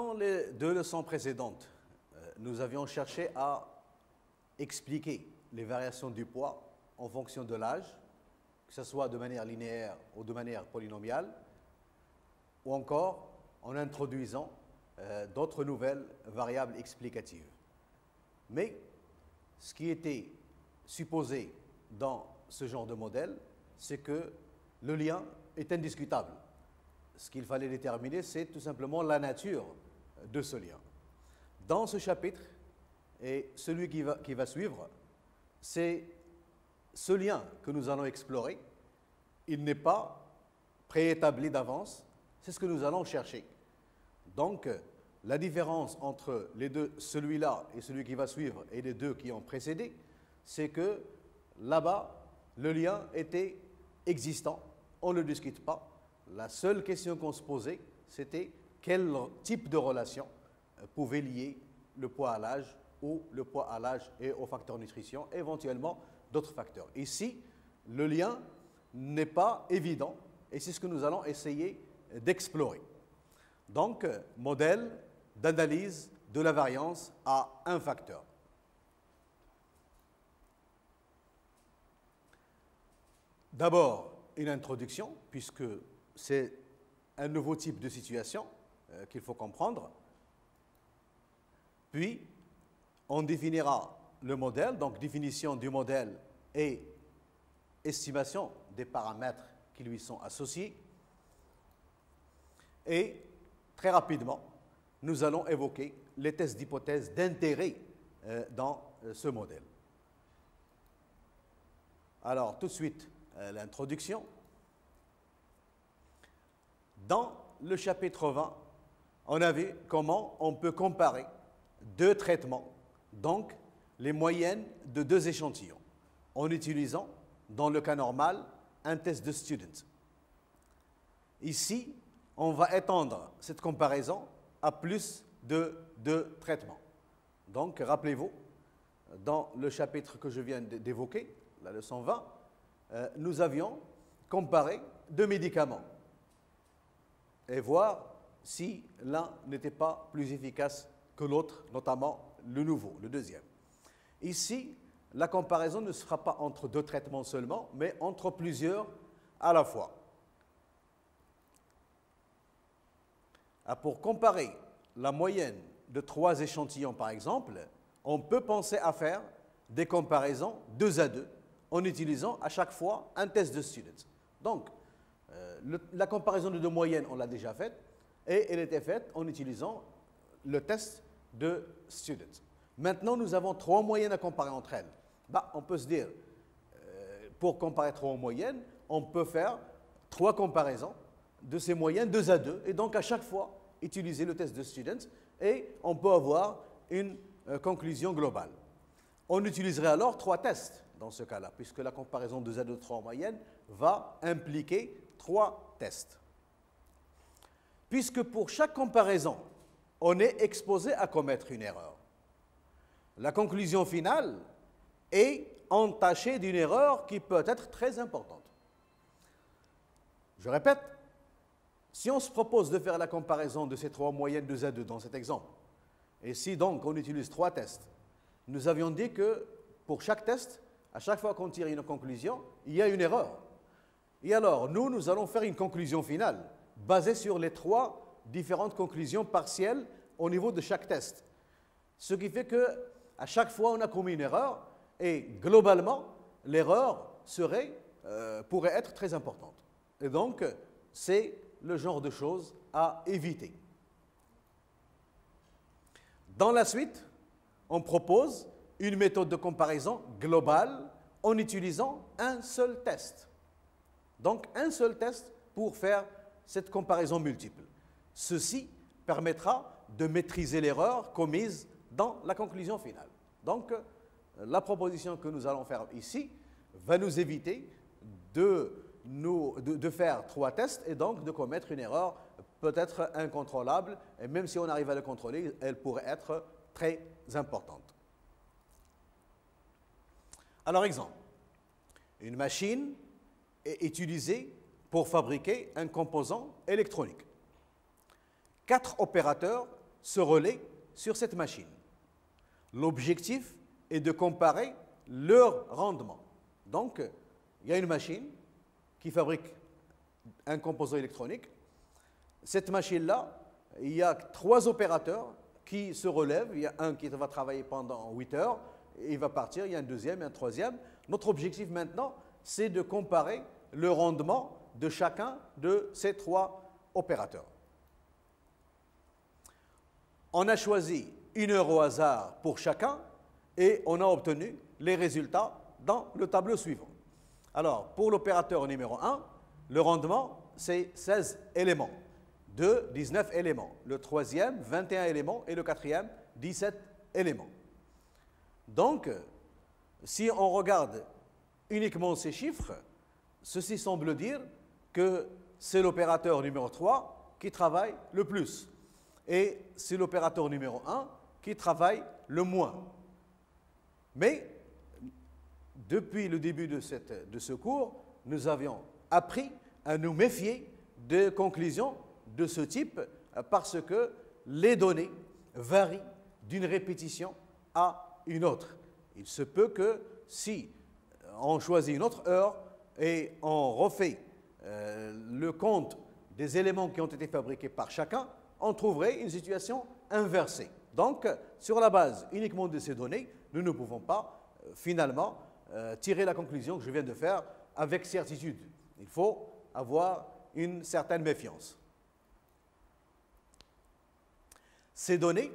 Dans les 2 leçons précédentes, nous avions cherché à expliquer les variations du poids en fonction de l'âge, que ce soit de manière linéaire ou de manière polynomiale, ou encore en introduisant d'autres nouvelles variables explicatives. Mais ce qui était supposé dans ce genre de modèle, c'est que le lien est indiscutable. Ce qu'il fallait déterminer, c'est tout simplement la nature de ce lien. Dans ce chapitre, et celui qui va suivre, c'est ce lien que nous allons explorer. Il n'est pas préétabli d'avance, c'est ce que nous allons chercher. Donc, la différence entre les deux, celui-là et celui qui va suivre, et les deux qui ont précédé, c'est que là-bas, le lien était existant, on ne le discute pas. La seule question qu'on se posait, c'était quel type de relation pouvait lier le poids à l'âge ou le poids à l'âge et au facteur nutrition, éventuellement d'autres facteurs. Ici, le lien n'est pas évident et c'est ce que nous allons essayer d'explorer. Donc, modèle d'analyse de la variance à un facteur. D'abord, une introduction, puisque c'est un nouveau type de situation qu'il faut comprendre. Puis, on définira le modèle, donc définition du modèle et estimation des paramètres qui lui sont associés. Et très rapidement, nous allons évoquer les tests d'hypothèse d'intérêt dans ce modèle. Alors, tout de suite, l'introduction. Dans le chapitre 20, on a vu comment on peut comparer 2 traitements, donc les moyennes de 2 échantillons, en utilisant, dans le cas normal, un test de student. Ici, on va étendre cette comparaison à plus de 2 traitements. Donc, rappelez-vous, dans le chapitre que je viens d'évoquer, la leçon 20, nous avions comparé 2 médicaments et voir si l'un n'était pas plus efficace que l'autre, notamment le nouveau, le deuxième. Ici, la comparaison ne se fera pas entre 2 traitements seulement, mais entre plusieurs à la fois. Pour comparer la moyenne de 3 échantillons, par exemple, on peut penser à faire des comparaisons 2 à 2 en utilisant à chaque fois un test de student. Donc, la comparaison de 2 moyennes, on l'a déjà faite, et elle était faite en utilisant le test de student. Maintenant, nous avons 3 moyennes à comparer entre elles. On peut se dire, pour comparer 3 moyennes, on peut faire 3 comparaisons de ces moyennes 2 à 2, et donc à chaque fois, utiliser le test de student, et on peut avoir une conclusion globale. On utiliserait alors 3 tests dans ce cas-là, puisque la comparaison 2 à 2, 3 en moyenne va impliquer 3 tests. Puisque pour chaque comparaison, on est exposé à commettre une erreur. La conclusion finale est entachée d'une erreur qui peut être très importante. Je répète, si on se propose de faire la comparaison de ces 3 moyennes 2 à 2 dans cet exemple, et si donc on utilise 3 tests, nous avions dit que pour chaque test, à chaque fois qu'on tire une conclusion, il y a une erreur. Et alors, nous allons faire une conclusion finale, basée sur les 3 différentes conclusions partielles au niveau de chaque test. Ce qui fait qu'à chaque fois, on a commis une erreur, et globalement, l'erreur pourrait être très importante. Et donc, c'est le genre de choses à éviter. Dans la suite, on propose une méthode de comparaison globale en utilisant un seul test. Donc, un seul test pour faire cette comparaison multiple. Ceci permettra de maîtriser l'erreur commise dans la conclusion finale. Donc, la proposition que nous allons faire ici va nous éviter de faire 3 tests et donc de commettre une erreur peut-être incontrôlable, et même si on arrive à la contrôler, elle pourrait être très importante. Alors, exemple, une machine est utilisée pour fabriquer un composant électronique. 4 opérateurs se relaient sur cette machine. L'objectif est de comparer leur rendement. Donc, il y a une machine qui fabrique un composant électronique. Cette machine-là, il y a 3 opérateurs qui se relèvent. Il y a un qui va travailler pendant 8 heures, et il va partir, il y a un deuxième et un troisième. Notre objectif maintenant, c'est de comparer le rendement de chacun de ces 3 opérateurs. On a choisi 1 heure au hasard pour chacun et on a obtenu les résultats dans le tableau suivant. Alors, pour l'opérateur numéro 1, le rendement, c'est 16 éléments. 2, 19 éléments. Le troisième, 21 éléments. Et le quatrième, 17 éléments. Donc, si on regarde uniquement ces chiffres, ceci semble dire que c'est l'opérateur numéro 3 qui travaille le plus. Et c'est l'opérateur numéro 1 qui travaille le moins. Mais, depuis le début de ce cours, nous avions appris à nous méfier des conclusions de ce type parce que les données varient d'une répétition à une autre. Il se peut que si on choisit une autre heure et on refait le compte des éléments qui ont été fabriqués par chacun, on trouverait une situation inversée. Donc, sur la base uniquement de ces données, nous ne pouvons pas finalement tirer la conclusion que je viens de faire avec certitude. Il faut avoir une certaine méfiance. Ces données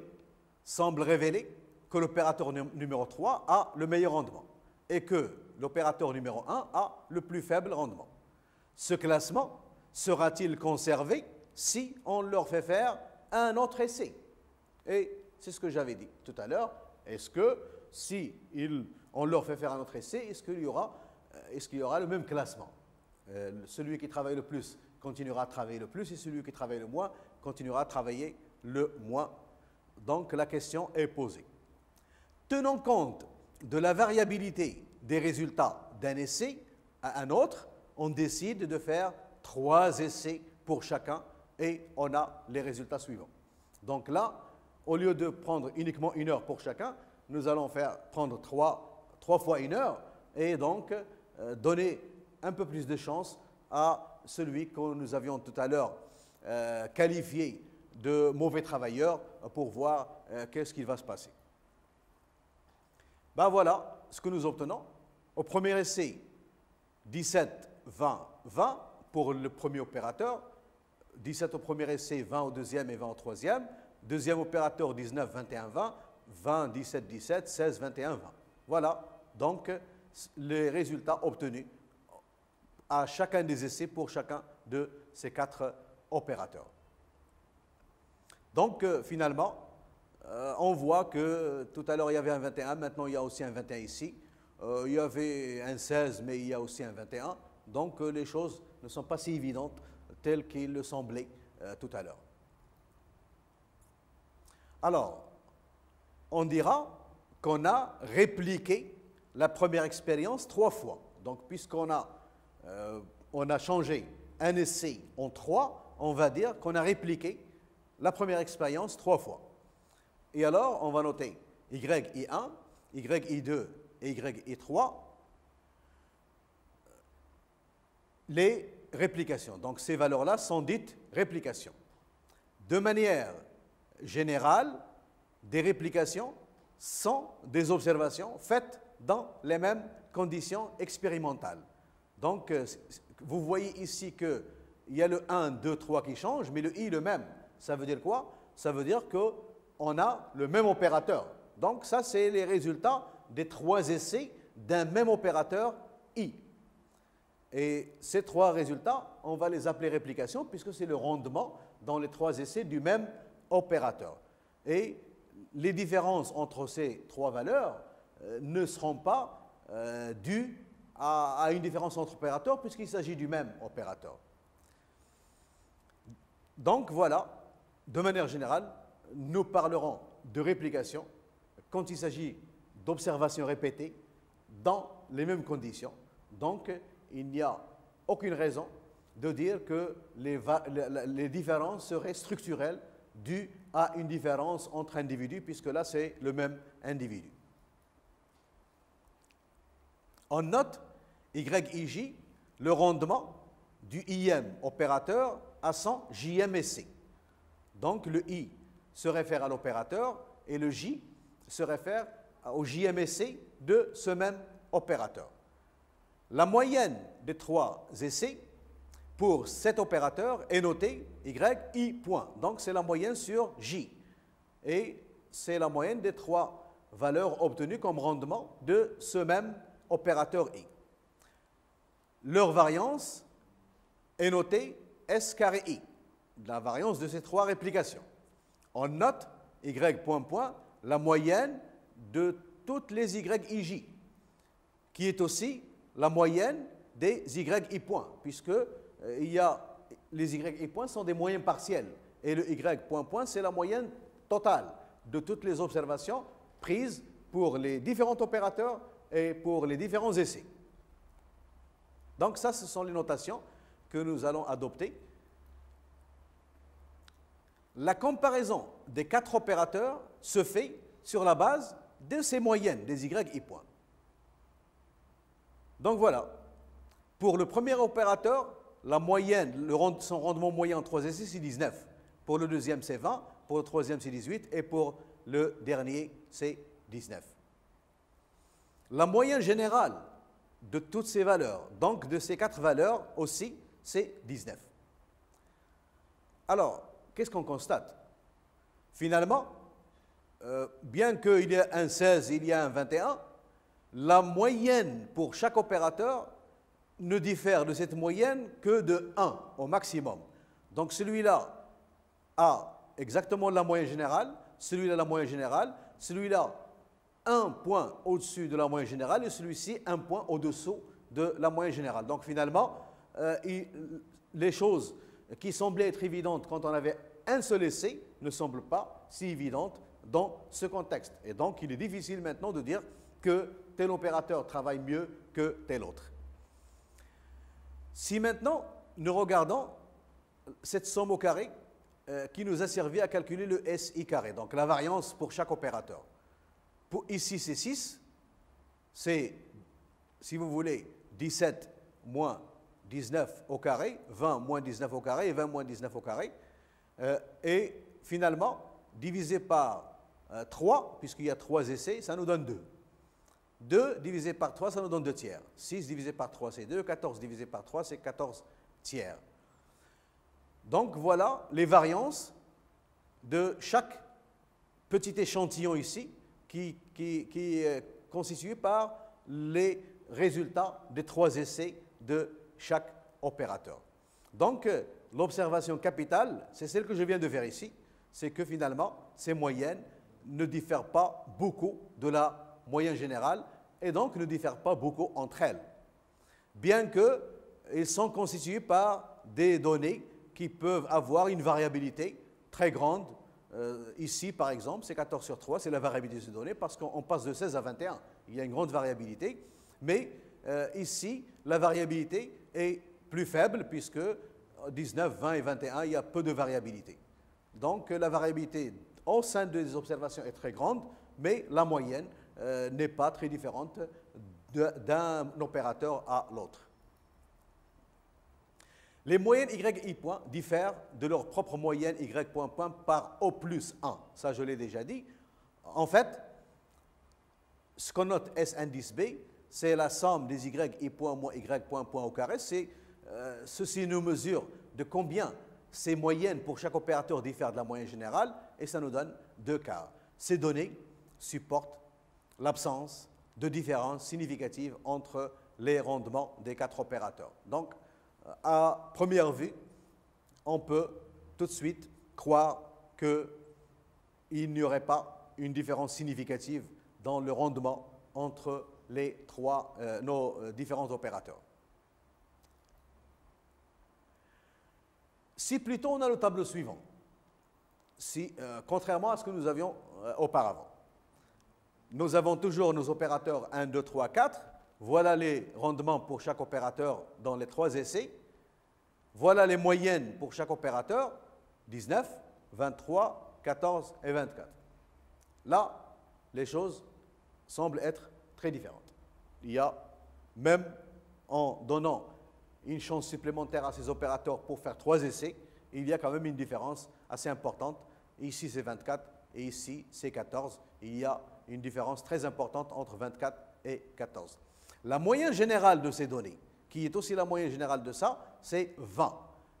semblent révéler que l'opérateur numéro 3 a le meilleur rendement et que l'opérateur numéro 1 a le plus faible rendement. Ce classement sera-t-il conservé si on leur fait faire un autre essai? Et c'est ce que j'avais dit tout à l'heure. Est-ce que si on leur fait faire un autre essai, est-ce qu'il y aura le même classement? Celui qui travaille le plus continuera à travailler le plus et celui qui travaille le moins continuera à travailler le moins. Donc la question est posée. Tenant compte de la variabilité des résultats d'un essai à un autre, on décide de faire 3 essais pour chacun et on a les résultats suivants. Donc là, au lieu de prendre uniquement 1 heure pour chacun, nous allons prendre 3 fois 1 heure et donc donner un peu plus de chance à celui que nous avions tout à l'heure qualifié de mauvais travailleur pour voir qu'est-ce qui va se passer. Ben voilà ce que nous obtenons. Au premier essai, 17, 20, 20 pour le premier opérateur, 17 au premier essai, 20 au deuxième et 20 au troisième. Deuxième opérateur, 19, 21, 20, 20, 17, 17, 16, 21, 20. Voilà donc les résultats obtenus à chacun des essais pour chacun de ces 4 opérateurs. Donc finalement, on voit que tout à l'heure il y avait un 21, maintenant il y a aussi un 21 ici. Il y avait un 16, mais il y a aussi un 21. Donc les choses ne sont pas si évidentes telles qu'il le semblait tout à l'heure. Alors, on dira qu'on a répliqué la première expérience 3 fois. Donc, puisqu'on a changé un essai en 3, on va dire qu'on a répliqué la première expérience 3 fois. Et alors, on va noter YI1, YI2 et YI3, les réplications. Donc, ces valeurs-là sont dites réplications. De manière générale, des réplications sont des observations faites dans les mêmes conditions expérimentales. Donc, vous voyez ici qu'il y a le 1, 2, 3 qui change, mais le I le même. Ça veut dire quoi? Ça veut dire qu'on a le même opérateur. Donc, ça, c'est les résultats des 3 essais d'un même opérateur I. Et ces 3 résultats, on va les appeler réplications puisque c'est le rendement dans les 3 essais du même opérateur. Et les différences entre ces 3 valeurs ne seront pas dues à une différence entre opérateurs puisqu'il s'agit du même opérateur. Donc voilà, de manière générale, nous parlerons de réplication quand il s'agit d'observations répétées dans les mêmes conditions. Donc il n'y a aucune raison de dire que les différences seraient structurelles dues à une différence entre individus, puisque là, c'est le même individu. On note YIJ, le rendement du IM opérateur à son JM et C. Donc, le I se réfère à l'opérateur et le J se réfère au JM et C de ce même opérateur. La moyenne des 3 essais pour cet opérateur est notée YI point. Donc, c'est la moyenne sur J. Et c'est la moyenne des 3 valeurs obtenues comme rendement de ce même opérateur I. Leur variance est notée S carré I, la variance de ces 3 réplications. On note Y point point, la moyenne de toutes les YIJ, qui est aussi la moyenne des YI points, puisque les YI points sont des moyennes partielles, et le Y point point, c'est la moyenne totale de toutes les observations prises pour les différents opérateurs et pour les différents essais. Donc ça, ce sont les notations que nous allons adopter. La comparaison des 4 opérateurs se fait sur la base de ces moyennes des YI points. Donc voilà, pour le premier opérateur, la moyenne, son rendement moyen en 3 essais, c'est 19. Pour le deuxième, c'est 20. Pour le troisième, c'est 18. Et pour le dernier, c'est 19. La moyenne générale de toutes ces valeurs, donc de ces 4 valeurs aussi, c'est 19. Alors, qu'est-ce qu'on constate? Finalement, bien qu'il y ait un 16, il y a un 21, la moyenne pour chaque opérateur ne diffère de cette moyenne que de 1 au maximum. Donc celui-là a exactement la moyenne générale, celui-là la moyenne générale, celui-là un point au-dessus de la moyenne générale et celui-ci un point au-dessous de la moyenne générale. Donc finalement, les choses qui semblaient être évidentes quand on avait un seul essai ne semblent pas si évidentes dans ce contexte. Et donc il est difficile maintenant de dire que tel opérateur travaille mieux que tel autre. Si maintenant nous regardons cette somme au carré qui nous a servi à calculer le SI carré, donc la variance pour chaque opérateur. Ici c'est 6, c'est, si vous voulez, 17 moins 19 au carré, 20 moins 19 au carré et 20 moins 19 au carré. Et finalement, divisé par 3, puisqu'il y a 3 essais, ça nous donne 2. 2 divisé par 3, ça nous donne 2 tiers. 6 divisé par 3, c'est 2. 14 divisé par 3, c'est 14 tiers. Donc voilà les variances de chaque petit échantillon ici qui est constitué par les résultats des 3 essais de chaque opérateur. Donc l'observation capitale, c'est celle que je viens de faire ici, c'est que finalement ces moyennes ne diffèrent pas beaucoup de la moyenne générale et donc ne diffèrent pas beaucoup entre elles, bien qu'elles sont constituées par des données qui peuvent avoir une variabilité très grande. Ici, par exemple, c'est 14 sur 3, c'est la variabilité de ces données parce qu'on passe de 16 à 21. Il y a une grande variabilité, mais ici, la variabilité est plus faible puisque 19, 20 et 21, il y a peu de variabilité. Donc, la variabilité au sein des observations est très grande, mais la moyenne n'est pas très différente d'un opérateur à l'autre. Les moyennes YI point diffèrent de leur propre moyenne Y point point par O plus 1. Ça, je l'ai déjà dit. En fait, ce qu'on note S indice B, c'est la somme des YI point moins Y point point au carré. Ceci nous mesure de combien ces moyennes pour chaque opérateur diffèrent de la moyenne générale et ça nous donne 2 quarts. Ces données supportent l'absence de différence significative entre les rendements des 4 opérateurs. Donc, à première vue, on peut tout de suite croire qu'il n'y aurait pas une différence significative dans le rendement entre nos différents opérateurs. Si plutôt on a le tableau suivant, contrairement à ce que nous avions auparavant, nous avons toujours nos opérateurs 1, 2, 3, 4. Voilà les rendements pour chaque opérateur dans les 3 essais. Voilà les moyennes pour chaque opérateur, 19, 23, 14 et 24. Là, les choses semblent être très différentes. Il y a, même en donnant une chance supplémentaire à ces opérateurs pour faire 3 essais, il y a quand même une différence assez importante. Ici, c'est 24 et ici, c'est 14. Il y a une différence très importante entre 24 et 14. La moyenne générale de ces données, qui est aussi la moyenne générale de ça, c'est 20.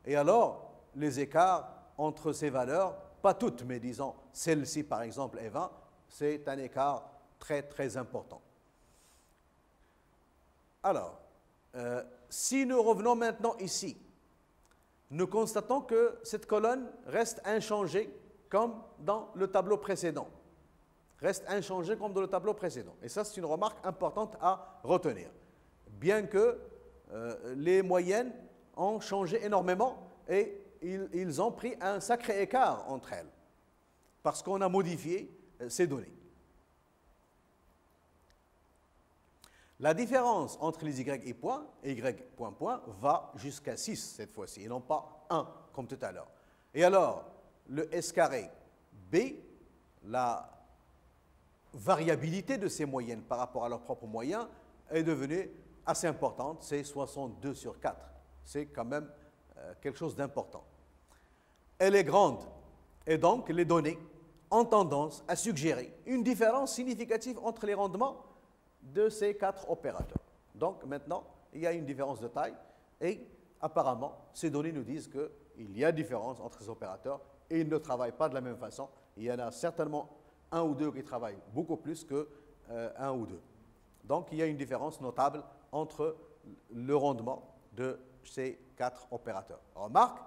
Et alors, les écarts entre ces valeurs, pas toutes, mais disons celle-ci par exemple est 20, c'est un écart très très important. Alors, si nous revenons maintenant ici, nous constatons que cette colonne reste inchangée comme dans le tableau précédent. Reste inchangée comme dans le tableau précédent. Et ça, c'est une remarque importante à retenir. Bien que les moyennes ont changé énormément et ils ont pris un sacré écart entre elles parce qu'on a modifié ces données. La différence entre les y points et y point point va jusqu'à 6 cette fois-ci, et non pas 1 comme tout à l'heure. Et alors, le S carré B, la variabilité de ces moyennes par rapport à leurs propres moyens est devenue assez importante, c'est 62 sur 4. C'est quand même quelque chose d'important. Elle est grande, et donc les données ont tendance à suggérer une différence significative entre les rendements de ces 4 opérateurs. Donc maintenant, il y a une différence de taille et apparemment, ces données nous disent qu'il y a différence entre ces opérateurs et ils ne travaillent pas de la même façon. Il y en a certainement un ou deux qui travaillent beaucoup plus qu'un ou deux. Donc il y a une différence notable entre le rendement de ces 4 opérateurs. Remarque,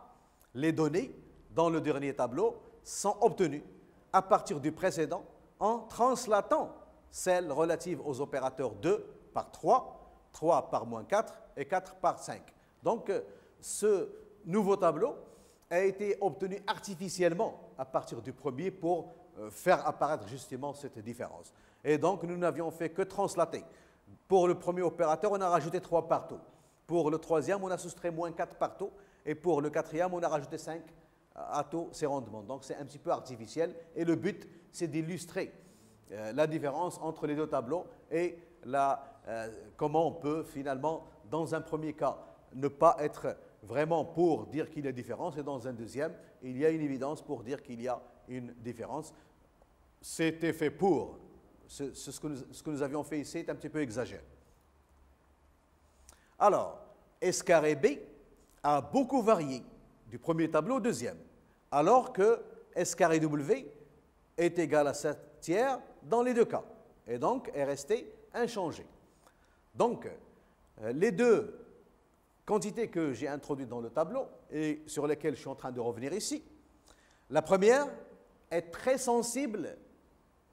les données dans le dernier tableau sont obtenues à partir du précédent en translatant celles relatives aux opérateurs 2 par 3, 3 par moins 4 et 4 par 5. Donc, ce nouveau tableau a été obtenu artificiellement à partir du premier pour faire apparaître justement cette différence. Et donc, nous n'avions fait que translater. Pour le premier opérateur, on a rajouté 3 partout. Pour le troisième, on a soustrait moins 4 partout. Et pour le quatrième, on a rajouté 5 à tous ces rendements. Donc, c'est un petit peu artificiel. Et le but, c'est d'illustrer la différence entre les deux tableaux et comment on peut finalement, dans un premier cas, ne pas être vraiment pour dire qu'il y a différence, et dans un deuxième, il y a une évidence pour dire qu'il y a une différence. C'était fait pour. Ce que nous avions fait ici est un petit peu exagéré. Alors, S carré B a beaucoup varié du premier tableau au deuxième, alors que S carré W est égal à 7 tiers dans les deux cas, et donc est resté inchangé. Donc, les deux quantités que j'ai introduites dans le tableau et sur lesquelles je suis en train de revenir ici, la première est très sensible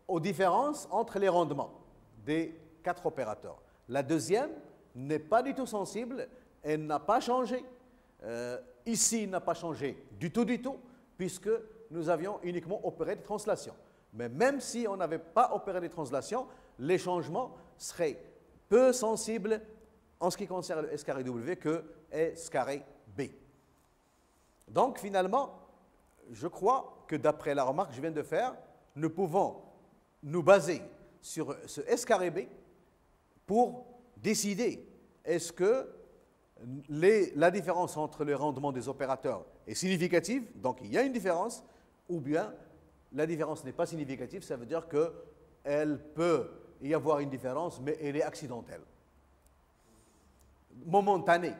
aux différences entre les rendements des 4 opérateurs. La deuxième n'est pas du tout sensible, elle n'a pas changé. Ici, il n'a pas changé du tout, puisque nous avions uniquement opéré des translations. Mais même si on n'avait pas opéré des translations, les changements seraient peu sensibles en ce qui concerne le S carré W que S carré B. Donc finalement, je crois que d'après la remarque que je viens de faire, nous pouvons nous baser sur ce S carré B pour décider est-ce que la différence entre les rendements des opérateurs est significative, donc il y a une différence, ou bien la différence n'est pas significative, ça veut dire qu'elle peut y avoir une différence, mais elle est accidentelle. Momentanée,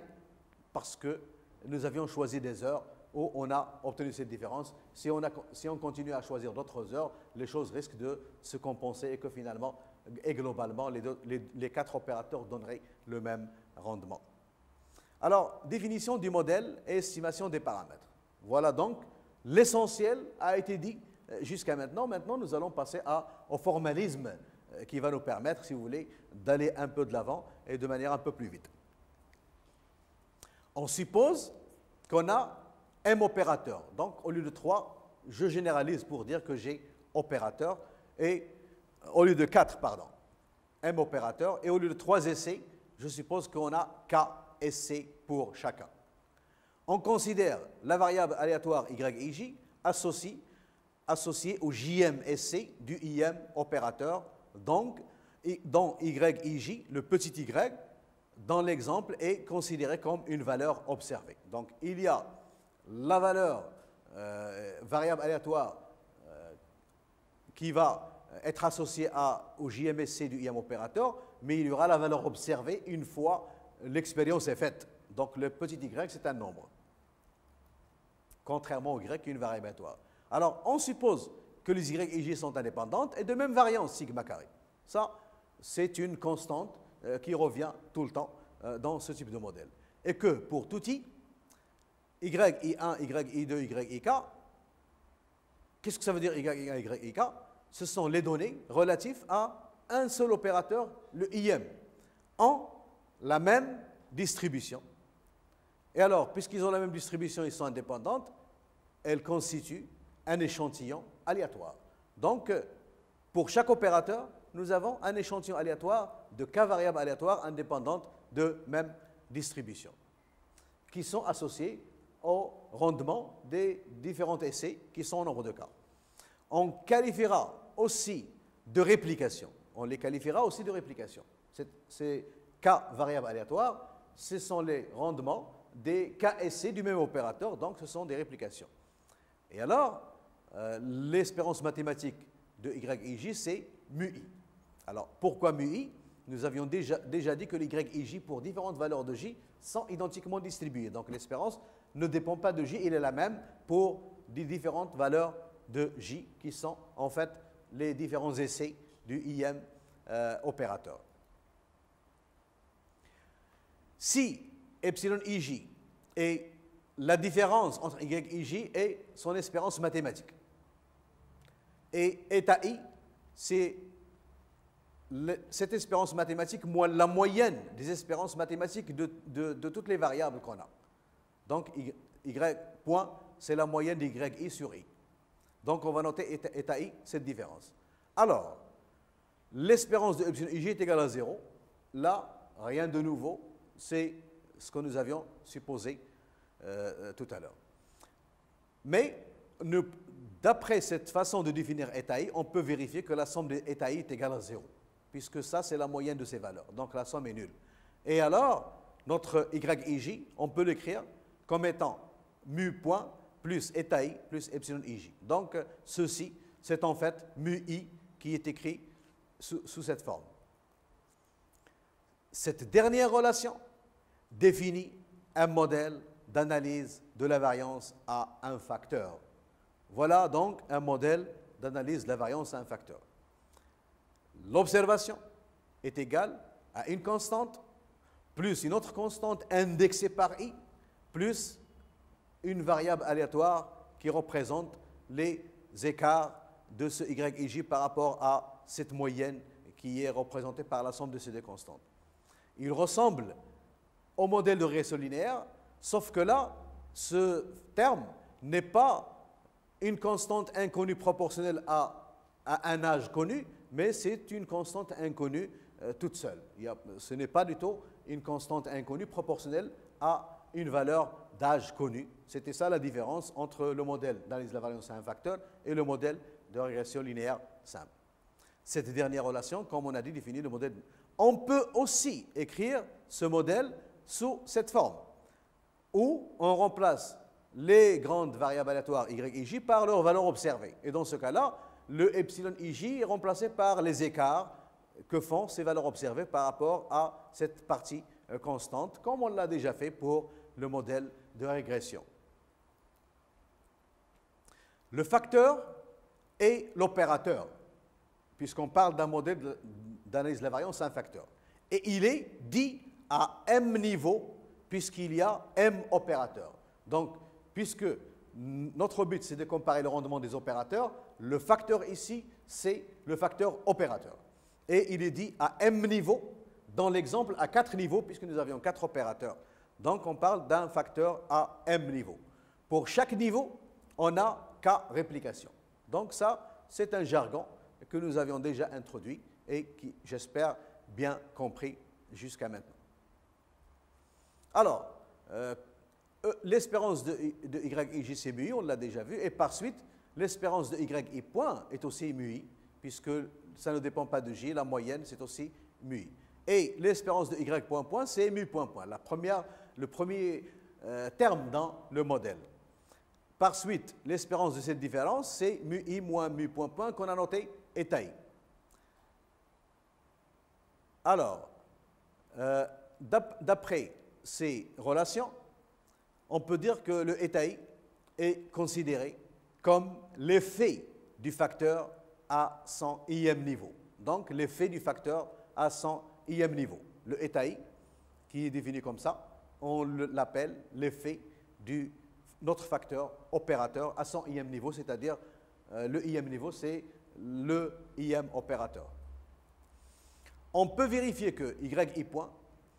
parce que nous avions choisi des heures où on a obtenu cette différence. Si on continue à choisir d'autres heures, les choses risquent de se compenser et que finalement, et globalement, les 4 opérateurs donneraient le même rendement. Alors, définition du modèle et estimation des paramètres. Voilà donc, l'essentiel a été dit jusqu'à maintenant. Maintenant, nous allons passer au formalisme qui va nous permettre, si vous voulez, d'aller un peu de l'avant et de manière un peu plus vite. On suppose qu'on a M opérateurs. Donc, au lieu de 3, je généralise pour dire que j'ai opérateur, et au lieu de 4, pardon, M opérateurs, et au lieu de 3 essais, je suppose qu'on a K essais pour chacun. On considère la variable aléatoire Y et J associe associé au JMSC du IM opérateur, donc, dont YIJ, le petit y, dans l'exemple, est considéré comme une valeur observée. Donc, il y a la valeur variable aléatoire qui va être associée au JMSC du IM opérateur, mais il y aura la valeur observée une fois l'expérience est faite. Donc, le petit y, c'est un nombre, contrairement au y qui est une variable aléatoire. Alors, on suppose que les y et j sont indépendantes et de même variance sigma carré. Ça, c'est une constante qui revient tout le temps dans ce type de modèle. Et que pour tout i, y1, y2, yik, qu'est-ce que ça veut dire y1, yik? Ce sont les données relatives à un seul opérateur, le im, en la même distribution. Et alors, puisqu'ils ont la même distribution, ils sont indépendantes, elles constituent un échantillon aléatoire. Donc, pour chaque opérateur, nous avons un échantillon aléatoire de k variables aléatoires indépendantes de même distribution, qui sont associées au rendement des différents essais qui sont au nombre de cas. On qualifiera aussi de réplication. On les qualifiera aussi de réplication. Ces k variables aléatoires, ce sont les rendements des k essais du même opérateur, donc ce sont des réplications. Et alors, l'espérance mathématique de YIJ, c'est mu-i. Alors, pourquoi mu-i? Nous avions déjà dit que les YIJ, pour différentes valeurs de J, sont identiquement distribuées. Donc, l'espérance ne dépend pas de J, elle est la même pour des différentes valeurs de J, qui sont en fait les différents essais du IM opérateur. Si epsilon ij est la différence entre YIJ et son espérance mathématique, et eta i, c'est cette espérance mathématique moins la moyenne des espérances mathématiques de toutes les variables qu'on a. Donc, y point, c'est la moyenne d'yi sur i. Donc, on va noter eta i, cette différence. Alors, l'espérance de epsilon ij est égale à 0. Là, rien de nouveau, c'est ce que nous avions supposé tout à l'heure. Mais, d'après cette façon de définir eta i, on peut vérifier que la somme de eta i est égale à 0, puisque ça, c'est la moyenne de ces valeurs. Donc, la somme est nulle. Et alors, notre YIJ, on peut l'écrire comme étant mu point plus eta i plus epsilon ij. Donc, ceci, c'est en fait mu i qui est écrit sous cette forme. Cette dernière relation définit un modèle d'analyse de la variance à un facteur. Voilà donc un modèle d'analyse de la variance à un facteur. L'observation est égale à une constante plus une autre constante indexée par i plus une variable aléatoire qui représente les écarts de ce YIJ par rapport à cette moyenne qui est représentée par la somme de ces deux constantes. Il ressemble au modèle de régression linéaire, sauf que là, ce terme n'est pas une constante inconnue proportionnelle à un âge connu, mais c'est une constante inconnue toute seule. Ce n'est pas du tout une constante inconnue proportionnelle à une valeur d'âge connu. C'était ça la différence entre le modèle d'analyse de la variance à un facteur et le modèle de régression linéaire simple. Cette dernière relation, comme on a dit, définit le modèle. On peut aussi écrire ce modèle sous cette forme, où on remplace les grandes variables aléatoires y et j par leur valeur observée. Et dans ce cas-là, le epsilon ij est remplacé par les écarts que font ces valeurs observées par rapport à cette partie constante, comme on l'a déjà fait pour le modèle de régression. Le facteur est l'opérateur, puisqu'on parle d'un modèle d'analyse de la variance à un facteur. Et il est dit à m niveaux, puisqu'il y a m opérateurs. Donc, puisque notre but, c'est de comparer le rendement des opérateurs, le facteur ici, c'est le facteur opérateur. Et il est dit à m niveaux, dans l'exemple à 4 niveaux, puisque nous avions 4 opérateurs. Donc, on parle d'un facteur à m niveaux. Pour chaque niveau, on a k réplications. Donc, ça, c'est un jargon que nous avions déjà introduit et qui, j'espère, bien compris jusqu'à maintenant. Alors, l'espérance de YIJ, c'est mu, on l'a déjà vu, et par suite, l'espérance de y point est aussi mu i, puisque ça ne dépend pas de j, la moyenne c'est aussi mu i. Et l'espérance de y point point, c'est mu point point, le premier terme dans le modèle. Par suite, l'espérance de cette différence, c'est mu i moins mu point point qu'on a noté eta i. Alors, d'après ces relations, on peut dire que le eta i est considéré comme l'effet du facteur à son ième niveau. Donc, l'effet du facteur à son ième niveau. Le eta i, qui est défini comme ça, on l'appelle l'effet de notre facteur opérateur à son ième niveau, c'est-à-dire le ième niveau, c'est le ième opérateur. On peut vérifier que y point,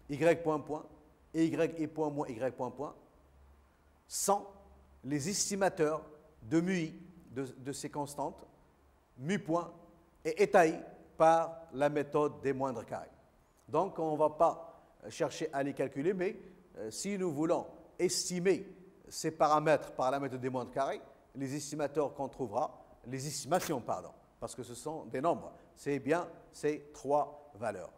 y point point et y point moins y point point sont les estimateurs de mu i de ces constantes, mu point et eta i par la méthode des moindres carrés. Donc, on ne va pas chercher à les calculer, mais si nous voulons estimer ces paramètres par la méthode des moindres carrés, les estimateurs qu'on trouvera, les estimations, pardon, parce que ce sont des nombres, c'est bien ces trois valeurs.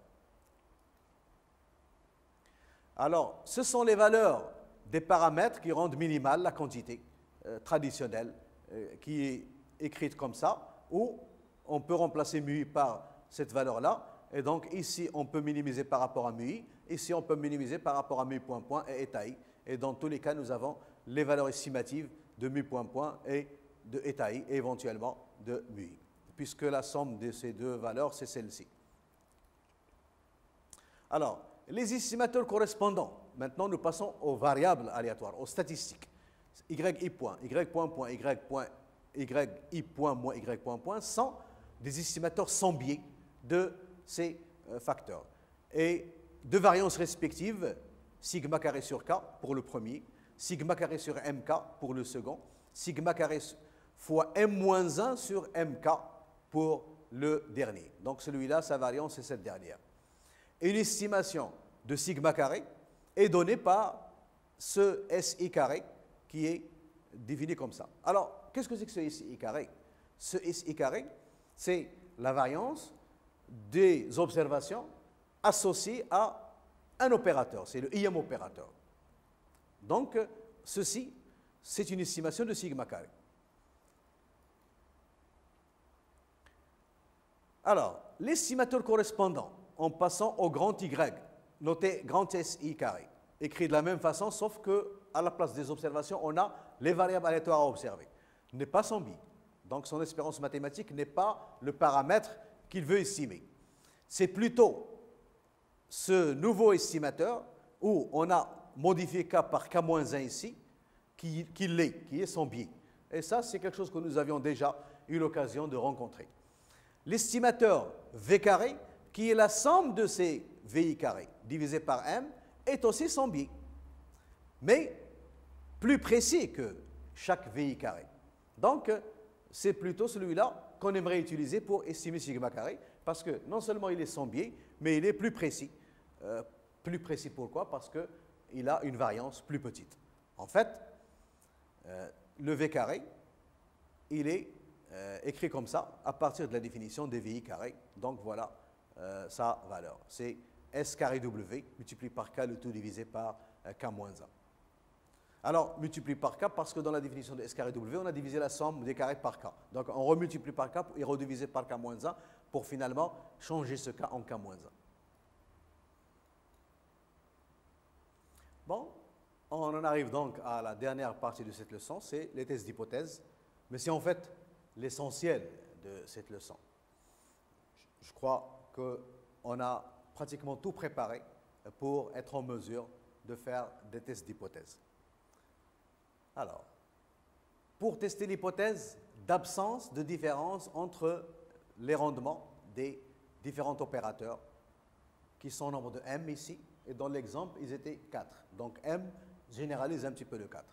Alors, ce sont les valeurs des paramètres qui rendent minimale la quantité traditionnelle qui est écrite comme ça, où on peut remplacer mu i par cette valeur-là, et donc ici on peut minimiser par rapport à mu i, ici on peut minimiser par rapport à mu point point et eta i, et dans tous les cas nous avons les valeurs estimatives de mu point point et de eta i, et éventuellement de mu i, puisque la somme de ces deux valeurs c'est celle-ci. Alors, les estimateurs correspondants, maintenant nous passons aux variables aléatoires, aux statistiques. Y point, y point point, y point moins y point point sont des estimateurs sans biais de ces facteurs. Et de variances respectives, sigma carré sur k pour le premier, sigma carré sur mk pour le second, sigma carré fois m-1 sur mk pour le dernier. Donc celui-là, sa variance est cette dernière. Et une estimation de sigma carré est donnée par ce SI carré qui est défini comme ça. Alors, qu'est-ce que c'est que ce SI carré? Ce SI carré, c'est la variance des observations associées à un opérateur, c'est le ième opérateur. Donc, ceci, c'est une estimation de sigma carré. Alors, l'estimateur correspondant, en passant au grand Y, noté grand SI carré, écrit de la même façon, sauf qu'à la place des observations, on a les variables aléatoires à observer. N'est pas son biais. Donc, son espérance mathématique n'est pas le paramètre qu'il veut estimer. C'est plutôt ce nouveau estimateur où on a modifié K par K-1 ici, qui est son biais. Et ça, c'est quelque chose que nous avions déjà eu l'occasion de rencontrer. L'estimateur V carré, qui est la somme de ces VI carrés divisé par M, est aussi son biais, mais plus précis que chaque VI carré. Donc, c'est plutôt celui-là qu'on aimerait utiliser pour estimer sigma carré, parce que non seulement il est sans biais, mais il est plus précis. Plus précis pourquoi? Parce qu'il a une variance plus petite. En fait, le V carré, il est écrit comme ça, à partir de la définition des VI carrés. Donc voilà sa valeur. C'est S carré W multiplié par K, le tout divisé par K-1. Alors, multiplie par K parce que dans la définition de S carré W, on a divisé la somme des carrés par K. Donc, on remultiplie par K et redivisé par K-1 pour finalement changer ce K en K-1. Bon, on en arrive donc à la dernière partie de cette leçon, c'est les tests d'hypothèse. Mais c'est en fait l'essentiel de cette leçon. Je crois qu'on a pratiquement tout préparé pour être en mesure de faire des tests d'hypothèse. Alors, pour tester l'hypothèse d'absence de différence entre les rendements des différents opérateurs, qui sont au nombre de M ici, et dans l'exemple, ils étaient 4. Donc M généralise un petit peu le 4.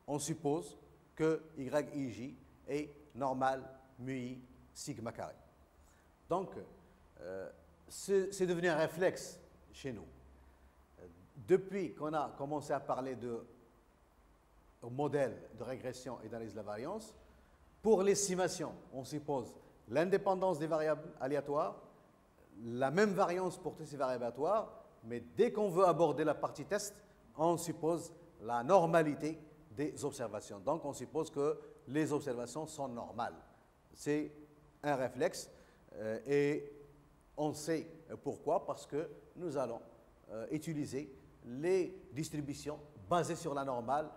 On suppose que YIJ est normal mu I sigma carré. Donc, c'est devenu un réflexe chez nous. Depuis qu'on a commencé à parler de modèle de régression et d'analyse de la variance, Pour l'estimation, on suppose l'indépendance des variables aléatoires, la même variance pour toutes ces variables aléatoires, mais dès qu'on veut aborder la partie test, on suppose la normalité des observations. Donc, on suppose que les observations sont normales. C'est un réflexe et on sait pourquoi, parce que nous allons utiliser les distributions basées sur la normale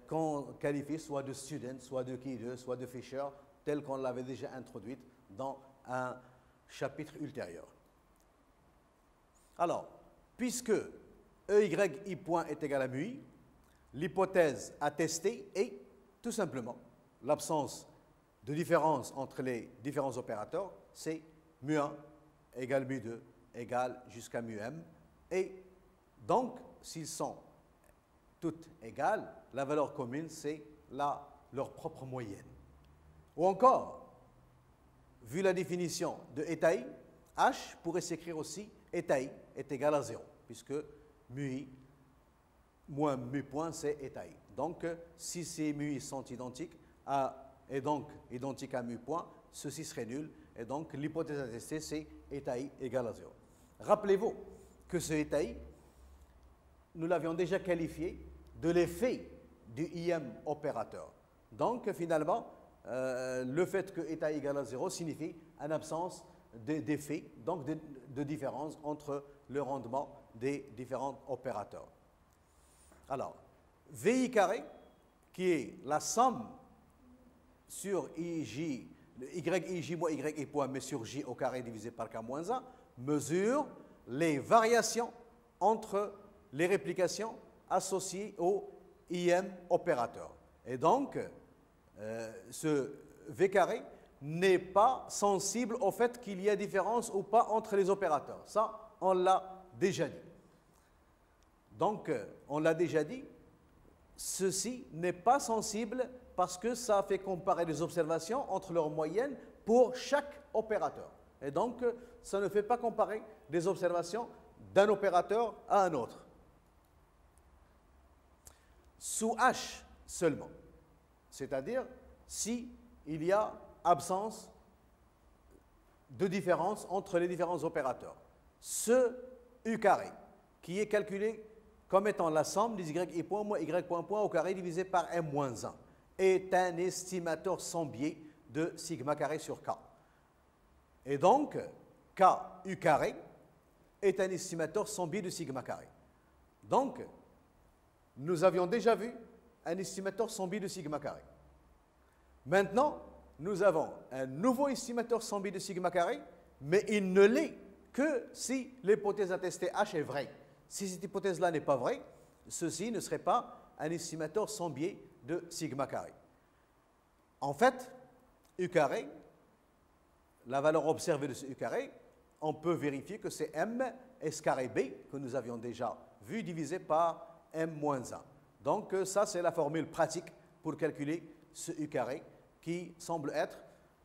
qu'on qualifie soit de student, soit de Key2, soit de Fisher, telle qu'on l'avait déjà introduite dans un chapitre ultérieur. Alors, puisque EY point est égal à MUI, l'hypothèse à tester est tout simplement l'absence de différence entre les différents opérateurs, c'est mu1 égale mu2 égale jusqu'à mu-m. Et donc, s'ils sont toutes égales, la valeur commune, c'est leur propre moyenne. Ou encore, vu la définition de eta i, h pourrait s'écrire aussi eta i est égal à 0, puisque mu-i moins mu-point, c'est eta i. Donc, si ces mu-i sont identiques et donc identiques à mu-point, ceci serait nul. Et donc, l'hypothèse à tester, c'est eta i égale à 0. Rappelez-vous que ce eta i, nous l'avions déjà qualifié de l'effet du IM opérateur. Donc, finalement, le fait que eta i égale à 0 signifie une absence d'effet, donc de différence entre le rendement des différents opérateurs. Alors, VI carré, qui est la somme sur IJ, YIJ moins YI point, mais sur J au carré divisé par K moins 1, mesure les variations entre les réplications associées au IM opérateur. Et donc, ce V carré n'est pas sensible au fait qu'il y a différence ou pas entre les opérateurs. Ça, on l'a déjà dit. Donc, on l'a déjà dit, ceci n'est pas sensible parce que ça fait comparer les observations entre leurs moyennes pour chaque opérateur. Et donc, ça ne fait pas comparer des observations d'un opérateur à un autre. Sous H seulement, c'est-à-dire si il y a absence de différence entre les différents opérateurs. Ce U carré, qui est calculé comme étant la somme des YI point moins Y point point au carré divisé par M moins 1, est un estimateur sans biais de sigma carré sur K. Et donc, K U carré est un estimateur sans biais de sigma carré. Donc, nous avions déjà vu un estimateur sans biais de sigma carré. Maintenant, nous avons un nouveau estimateur sans biais de sigma carré, mais il ne l'est que si l'hypothèse à tester H est vraie. Si cette hypothèse-là n'est pas vraie, ceci ne serait pas un estimateur sans biais de sigma carré. En fait, U carré, la valeur observée de ce U carré, on peut vérifier que c'est M S carré B, que nous avions déjà vu, divisé par M moins 1. Donc ça, c'est la formule pratique pour calculer ce U carré, qui semble être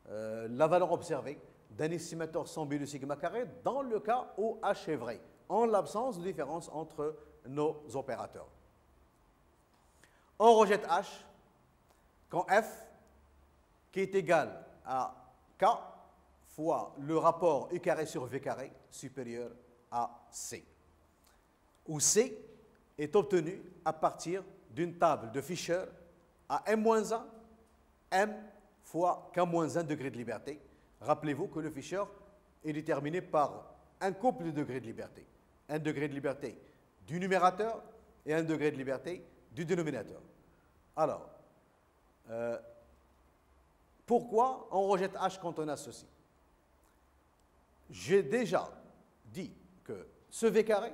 la valeur observée d'un estimateur sans biais de sigma carré dans le cas où H est vrai, en l'absence de différence entre nos opérateurs. On rejette H quand F, qui est égal à K fois le rapport U carré sur V carré supérieur à C, où C est obtenu à partir d'une table de Fisher à M-1, M fois K-1 degré de liberté. Rappelez-vous que le Fisher est déterminé par un couple de degrés de liberté. Un degré de liberté du numérateur et un degré de liberté du dénominateur. Alors, pourquoi on rejette H quand on a ceci? J'ai déjà dit que ce V carré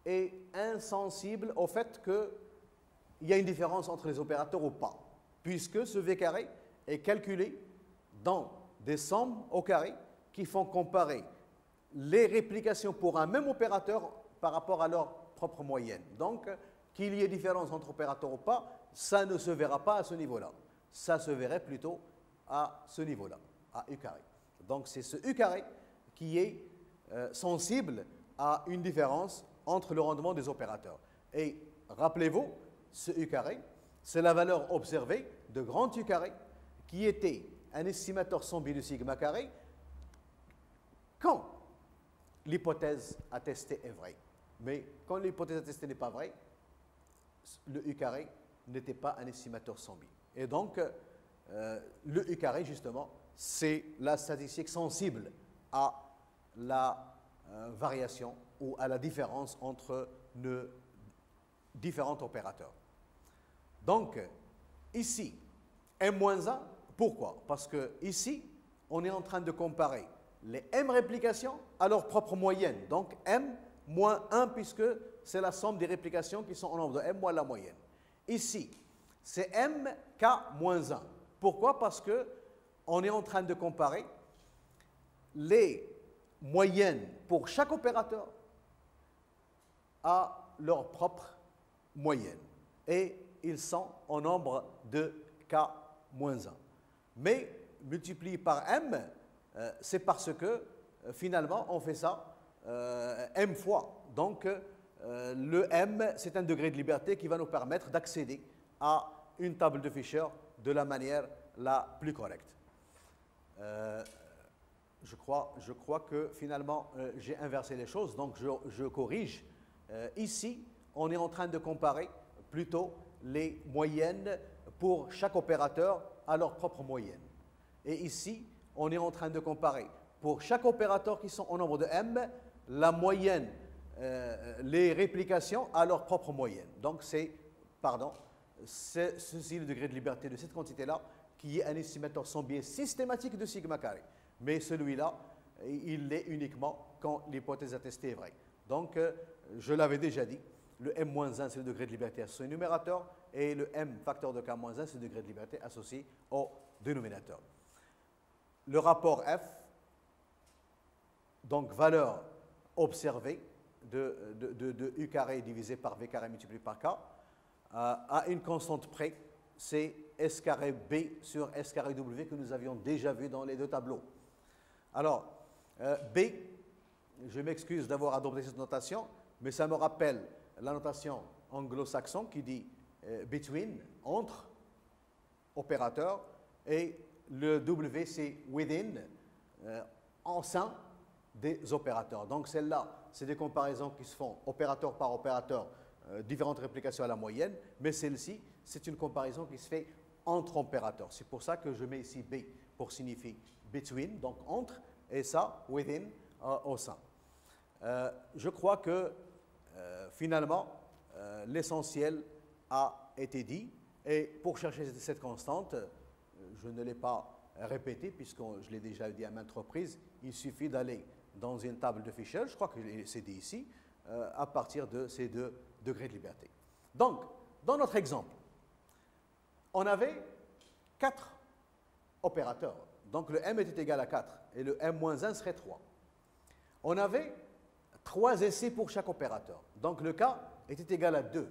est insensible au fait qu'il y a une différence entre les opérateurs ou pas, puisque ce V carré est calculé dans des sommes au carré qui font comparer les réplications pour un même opérateur par rapport à leur propre moyenne. Donc, qu'il y ait différence entre opérateurs ou pas, ça ne se verra pas à ce niveau-là. Ça se verrait plutôt à ce niveau-là, à U carré. Donc, c'est ce U carré qui est sensible à une différence entre le rendement des opérateurs. Et rappelez-vous, ce U carré, c'est la valeur observée de grand U carré qui était un estimateur sans biais de sigma carré quand l'hypothèse attestée est vraie. Mais quand l'hypothèse attestée n'est pas vraie, le U carré n'était pas un estimateur sans biais. Et donc, le U carré, justement, c'est la statistique sensible à la variation ou à la différence entre nos différents opérateurs. Donc, ici, M-1, pourquoi? Parce que ici, on est en train de comparer les M réplications à leur propre moyenne. Donc, M moins 1, puisque c'est la somme des réplications qui sont au nombre de M moins la moyenne. Ici, c'est M K moins 1. Pourquoi? Parce qu'on est en train de comparer les moyennes pour chaque opérateur à leur propre moyenne. Et ils sont au nombre de K moins 1. Mais multiplié par M, c'est parce que finalement on fait ça M fois. Donc le M, c'est un degré de liberté qui va nous permettre d'accéder à une table de Fisher de la manière la plus correcte. Je crois que finalement j'ai inversé les choses, donc je corrige. Ici, on est en train de comparer plutôt les moyennes pour chaque opérateur à leur propre moyenne. Et ici, on est en train de comparer pour chaque opérateur qui sont au nombre de M, la moyenne, les réplications à leur propre moyenne. Donc c'est ceci le degré de liberté de cette quantité-là qui est un estimateur sans biais systématique de sigma carré. Mais celui-là, il l'est uniquement quand l'hypothèse attestée est vraie. Donc, je l'avais déjà dit, le M-1, c'est le degré de liberté associé au numérateur, et le M facteur de K-1, c'est le degré de liberté associé au dénominateur. Le rapport F, donc valeur observée de U carré divisé par V carré multiplié par K, à une constante près, c'est S carré B sur S carré W que nous avions déjà vu dans les deux tableaux. Alors, B, je m'excuse d'avoir adopté cette notation, mais ça me rappelle la notation anglo-saxon qui dit between, entre, opérateur, et le W c'est within, en sein des opérateurs. Donc celle-là, c'est des comparaisons qui se font opérateur par opérateur, différentes réplications à la moyenne, mais celle-ci, c'est une comparaison qui se fait entre opérateurs. C'est pour ça que je mets ici B pour signifier between, donc entre, et ça, within, au sein. Je crois que finalement, l'essentiel a été dit, et pour chercher cette constante, je ne l'ai pas répété puisque je l'ai déjà dit à maintes reprises, il suffit d'aller dans une table de Fisher, je crois que c'est dit ici, à partir de ces deux degrés de liberté. Donc, dans notre exemple, on avait 4 opérateurs. Donc le M était égal à 4 et le M-1 serait 3. On avait 3 essais pour chaque opérateur. Donc le K était égal à 2.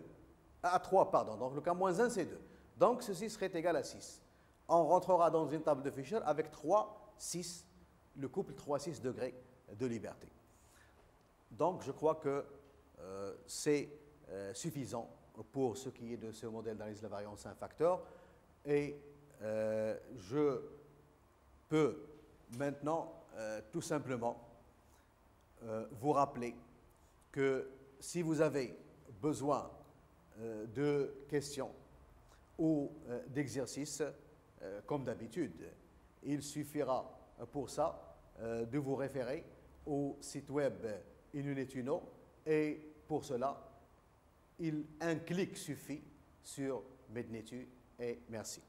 À 3, pardon. Donc le K-1 c'est 2. Donc ceci serait égal à 6. On rentrera dans une table de Fisher avec 3, 6, le couple 3-6 degrés de liberté. Donc je crois que c'est suffisant pour ce qui est de ce modèle d'analyse de la variance à un facteur. Et je peux maintenant tout simplement vous rappeler que si vous avez besoin de questions ou d'exercices, comme d'habitude, il suffira pour ça de vous référer au site web Inunetuno et pour cela, un clic suffit sur Mednetu et merci.